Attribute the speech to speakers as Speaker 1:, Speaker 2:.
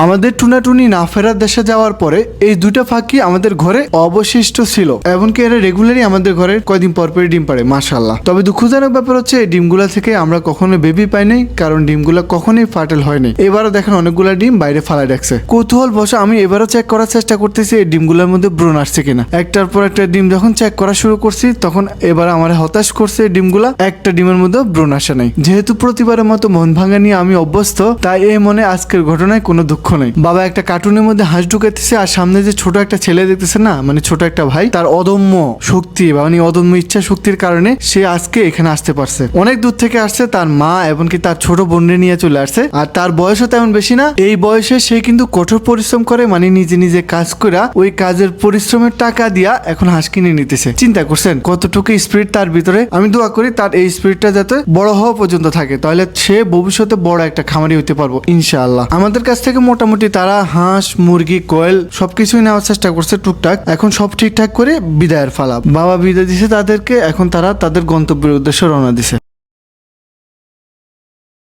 Speaker 1: আমাদের টুনাটুনি না ফেরার দেশে যাওয়ার পরে এই দুইটা ফাঁকি আমাদের ঘরে অবশিষ্ট ছিল। এমনকি এরা রেগুলারই আমাদের ঘরে কয়দিন পর পর ডিম পাড়ে, মাশাআল্লাহ। তবে দুঃখজনক ব্যাপার হচ্ছে এই ডিমগুলা থেকে আমরা কখনো বেবি পাই নাই, কারণ ডিমগুলা কখনোই ফার্টেল হয়নি। এবারও দেখেন অনেকগুলা ডিম বাইরে ফালাই রাখছে। কৌতূহল বসে আমি এবারও চেক করার চেষ্টা করতেছি এই ডিমগুলোর মধ্যে ব্রণ আসছে কিনা। একটার পর একটা ডিম যখন চেক করা শুরু করছি তখন এবার আমার হতাশ করছে এই ডিমগুলা, একটা ডিমের মধ্যে ব্রণ আসে নাই। যেহেতু প্রতিবারের মতো মন ভাঙা নিয়ে আমি অভ্যস্ত, তাই এই মনে আজকের ঘটনায় কোনো দুঃখ নেই। বাবা একটা কার্টুনের মধ্যে হাঁস ঢুকাইতেছে আর সামনে যে ছোট একটা ছেলে দেখতেছে না, মানে ছোট একটা ভাই, তার অদম্য শক্তি বা মানে অদম্য ইচ্ছা শক্তির কারণে সে আজকে এখানে আসতে পারছে। অনেক দূর থেকে আসছে, তার মা এমনকি তার ছোট বোনরে নিয়ে চলে আসছে। আর তার বয়সও তেমন বেশি না। এই বয়সে সে কিন্তু কঠোর পরিশ্রম করে, মানে নিজে নিজে কাজ করে ওই কাজের পরিশ্রমের টাকা দিয়া এখন হাঁস কিনে নিতেছে। চিন্তা করছেন কতটুকু স্পিরিট তার ভিতরে। আমি দোয়া করি তার এই স্পিরিটটা যাতে বড় হওয়া পর্যন্ত থাকে, তাহলে সে ভবিষ্যতে বড় একটা খামারি হতে পারবো ইনশাআল্লাহ। আমাদের কাছ থেকে মোটামুটি তারা হাঁস মুরগি কোয়েল সবকিছুই নেওয়ার চেষ্টা করছে টুকটাক। এখন সব ঠিকঠাক করে বিদায়ের ফালা। বাবা বিদায় দিছে তাদেরকে, এখন তারা তাদের গন্তব্যের উদ্দেশ্যে রওনা দিছে।